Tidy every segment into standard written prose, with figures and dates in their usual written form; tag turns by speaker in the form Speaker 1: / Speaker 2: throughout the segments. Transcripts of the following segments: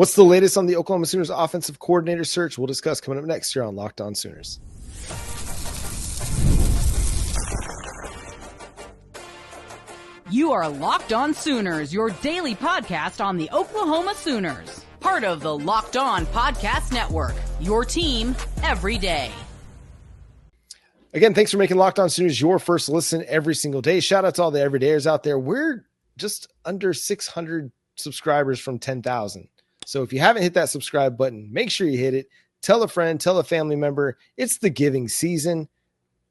Speaker 1: What's the latest on the Oklahoma Sooners offensive coordinator search? We'll discuss coming up next year on Locked On Sooners.
Speaker 2: You are Locked On Sooners, your daily podcast on the Oklahoma Sooners. Part of the Locked On Podcast Network, your team every day.
Speaker 1: Again, thanks for making Locked On Sooners your first listen every single day. Shout out to all the everydayers out there. We're just under 600 subscribers from 10,000. So if you haven't hit that subscribe button, make sure you hit it. Tell a friend, tell a family member. It's the giving season.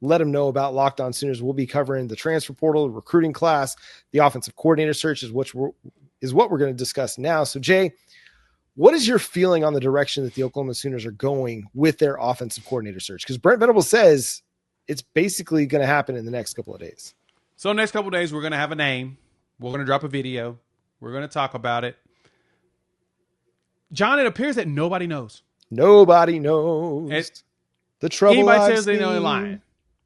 Speaker 1: Let them know about Locked On Sooners. We'll be covering the transfer portal, the recruiting class, the offensive coordinator search is what we're going to discuss now. So, Jay, what is your feeling on the direction that the Oklahoma Sooners are going with their offensive coordinator search? Because Brent Venables says it's basically going to happen in the next couple of days.
Speaker 3: So next couple of days, we're going to have a name. We're going to drop a video. We're going to talk about it. John, it appears that nobody knows.
Speaker 1: Nobody knows. The trouble
Speaker 3: anybody says they know they're lying.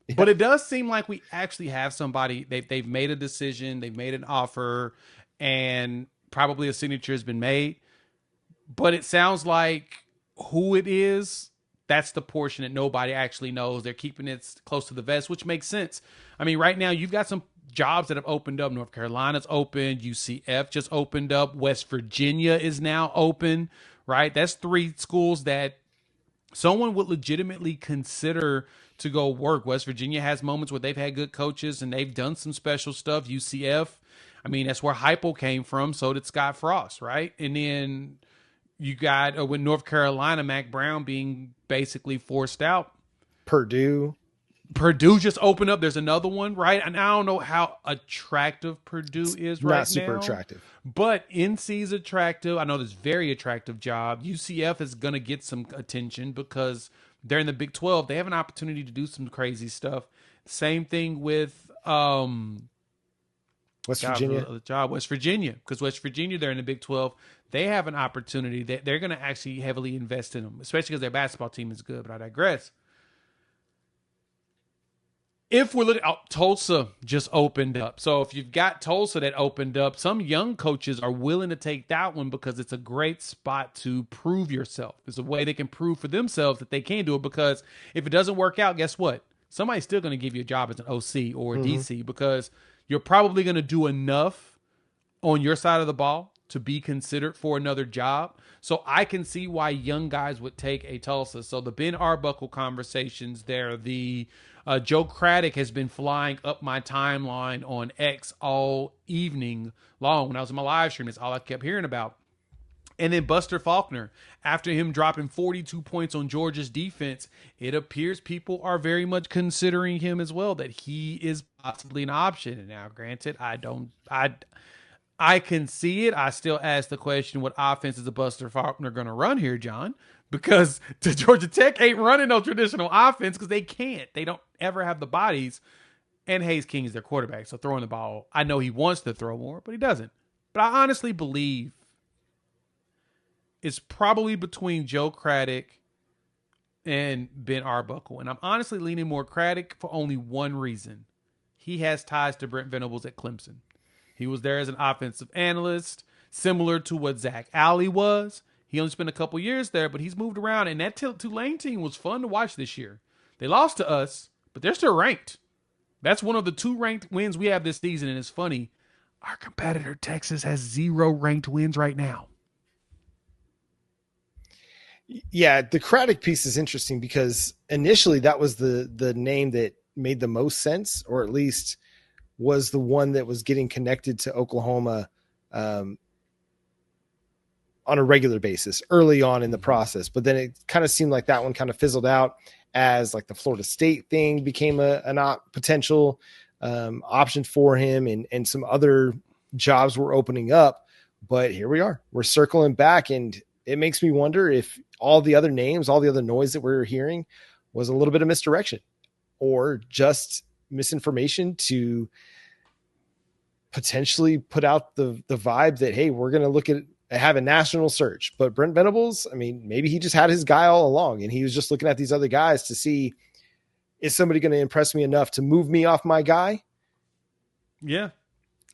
Speaker 3: Yeah. But it does seem like we actually have somebody. They've made a decision. They've made an offer. And probably a signature has been made. But it sounds like who it is, that's the portion that nobody actually knows. They're keeping it close to the vest, which makes sense. I mean, right now, you've got some jobs that have opened up. North Carolina's opened. UCF just opened up. West Virginia is now open, right? That's 3 schools that someone would legitimately consider to go work. West Virginia has moments where they've had good coaches and they've done some special stuff. UCF, I mean, that's where Heupel came from. So did Scott Frost, right? And then you got with North Carolina, Mac Brown being basically forced out.
Speaker 1: Purdue
Speaker 3: just opened up. There's another one, right? And I don't know how attractive Purdue is right now.
Speaker 1: Not super attractive.
Speaker 3: But NC's attractive. I know there's very attractive job. UCF is going to get some attention because they're in the Big 12. They have an opportunity to do some crazy stuff. Same thing with
Speaker 1: West Virginia.
Speaker 3: West Virginia. Because West Virginia, they're in the Big 12. They have an opportunity that they're going to actually heavily invest in them, especially because their basketball team is good. But I digress. If we're looking, Tulsa just opened up. So if you've got Tulsa that opened up, some young coaches are willing to take that one because it's a great spot to prove yourself. It's a way they can prove for themselves that they can do it, because if it doesn't work out, guess what? Somebody's still going to give you a job as an OC or a DC, because you're probably going to do enough on your side of the ball to be considered for another job. So I can see why young guys would take a Tulsa. So the Ben Arbuckle conversations there, the Joe Craddock has been flying up my timeline on X all evening long. When I was in my live stream, that's all I kept hearing about. And then Buster Faulkner, after him dropping 42 points on Georgia's defense, it appears people are very much considering him as well, that he is possibly an option. And now, granted, I can see it. I still ask the question, what offense is a Buster Faulkner going to run here, John? Because Georgia Tech ain't running no traditional offense because they can't. They don't ever have the bodies. And Hayes King is their quarterback, so throwing the ball, I know he wants to throw more, but he doesn't. But I honestly believe it's probably between Joe Craddock and Ben Arbuckle. And I'm honestly leaning more Craddock for only one reason. He has ties to Brent Venables at Clemson. He was there as an offensive analyst, similar to what Zach Alley was. He only spent a couple years there, but he's moved around. And that Tulane team was fun to watch this year. They lost to us, but they're still ranked. That's one of the 2 ranked wins we have this season. And it's funny, our competitor Texas has 0 ranked wins right now.
Speaker 1: Yeah, the Craddock piece is interesting because initially that was the name that made the most sense, or at least was the one that was getting connected to Oklahoma on a regular basis early on in the process. But then it kind of seemed like that one kind of fizzled out as like the Florida State thing became a potential option for him, and some other jobs were opening up. But here we are, we're circling back, and it makes me wonder if all the other names, all the other noise that we're hearing was a little bit of misdirection or just misinformation to potentially put out the vibe that, hey, we're going to have a national search. But Brent Venables, I mean, maybe he just had his guy all along and he was just looking at these other guys to see, is somebody going to impress me enough to move me off my guy?
Speaker 3: Yeah.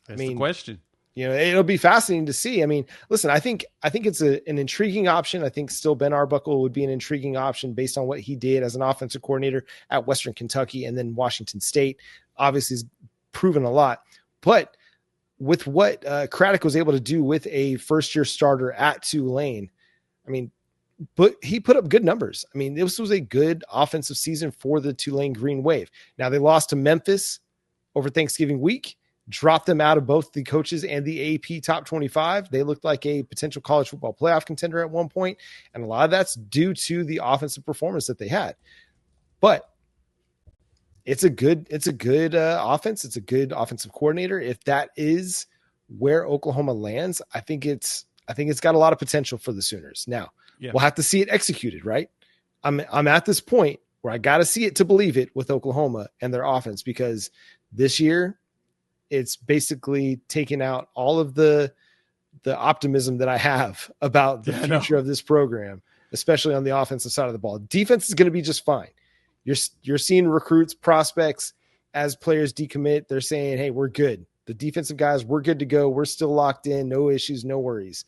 Speaker 3: That's the question.
Speaker 1: It'll be fascinating to see. I mean, listen, I think it's an intriguing option. I think still Ben Arbuckle would be an intriguing option based on what he did as an offensive coordinator at Western Kentucky and then Washington State. Obviously, he's proven a lot. But with what Craddock was able to do with a first-year starter at Tulane, I mean, but he put up good numbers. I mean, this was a good offensive season for the Tulane Green Wave. Now, they lost to Memphis over Thanksgiving week. Dropped them out of both the coaches and the AP top 25. They looked like a potential college football playoff contender at one point, and a lot of that's due to the offensive performance that they had. But it's a good offense. It's a good offensive coordinator. If that is where Oklahoma lands, I think it's got a lot of potential for the Sooners. Now, We'll have to see it executed, right? I'm at this point where I got to see it to believe it with Oklahoma and their offense, because this year it's basically taken out all of the optimism that I have about the future of this program, especially on the offensive side of the ball. Defense is going to be just fine. You're seeing recruits, prospects, as players decommit, they're saying, hey, we're good. The defensive guys, we're good to go. We're still locked in. No issues, no worries.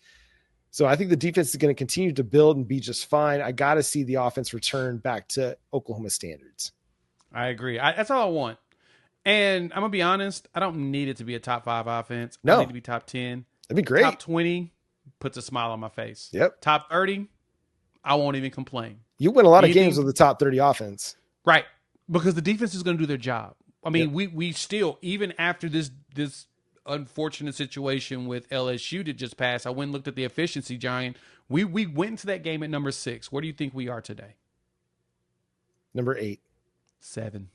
Speaker 1: So I think the defense is going to continue to build and be just fine. I got to see the offense return back to Oklahoma standards.
Speaker 3: I agree. That's all I want. And I'm going to be honest, I don't need it to be a top 5 offense.
Speaker 1: No.
Speaker 3: I need to be top 10.
Speaker 1: That'd be great.
Speaker 3: Top 20 puts a smile on my face.
Speaker 1: Yep.
Speaker 3: Top 30, I won't even complain.
Speaker 1: You win a lot of games with the top 30 offense.
Speaker 3: Right. Because the defense is going to do their job. I mean, we still, even after this unfortunate situation with LSU that just passed, I went and looked at the efficiency, Giant. We went into that game at number 6. Where do you think we are today?
Speaker 1: Number 8.
Speaker 3: 7.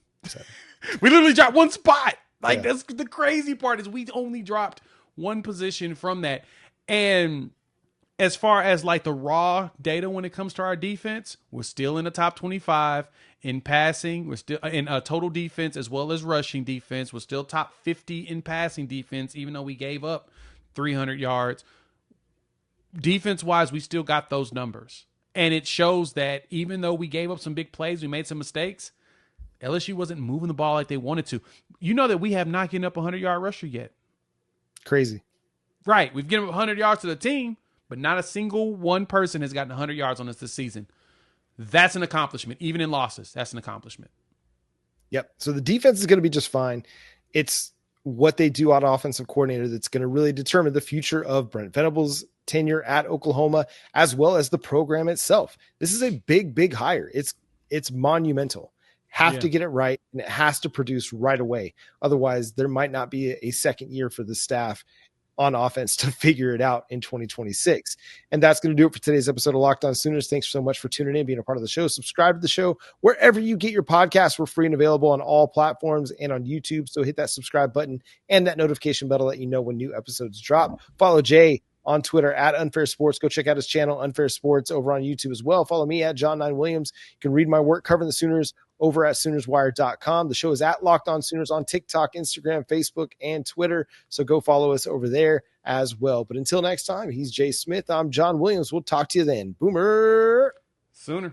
Speaker 3: We literally dropped one spot. That's the crazy part, is we only dropped one position from that. And as far as like the raw data when it comes to our defense, we're still in the top 25 in passing. We're still in total defense as well as rushing defense. We're still top 50 in passing defense, even though we gave up 300 yards. Defense-wise, we still got those numbers. And it shows that even though we gave up some big plays, we made some mistakes, LSU wasn't moving the ball like they wanted to. You know that we have not given up a 100-yard rusher yet.
Speaker 1: Crazy.
Speaker 3: Right. We've given up 100 yards to the team, but not a single one person has gotten 100 yards on us this season. That's an accomplishment. Even in losses, that's an accomplishment.
Speaker 1: Yep. So the defense is going to be just fine. It's what they do on offensive coordinator that's going to really determine the future of Brent Venables' tenure at Oklahoma, as well as the program itself. This is a big, big hire. It's monumental. Have to get it right, and it has to produce right away. Otherwise, there might not be a second year for the staff on offense to figure it out in 2026. And that's going to do it for today's episode of Locked On Sooners. Thanks so much for tuning in, being a part of the show. Subscribe to the show wherever you get your podcasts. We're free and available on all platforms and on YouTube. So hit that subscribe button and that notification bell to let you know when new episodes drop. Follow Jay on Twitter at Unfair Sports. Go check out his channel, Unfair Sports, over on YouTube as well. Follow me at John9Williams. You can read my work covering the Sooners over at SoonersWire.com. The show is at Locked On Sooners on TikTok, Instagram, Facebook, and Twitter. So go follow us over there as well. But until next time, he's Jay Smith. I'm John Williams. We'll talk to you then. Boomer.
Speaker 3: Sooner.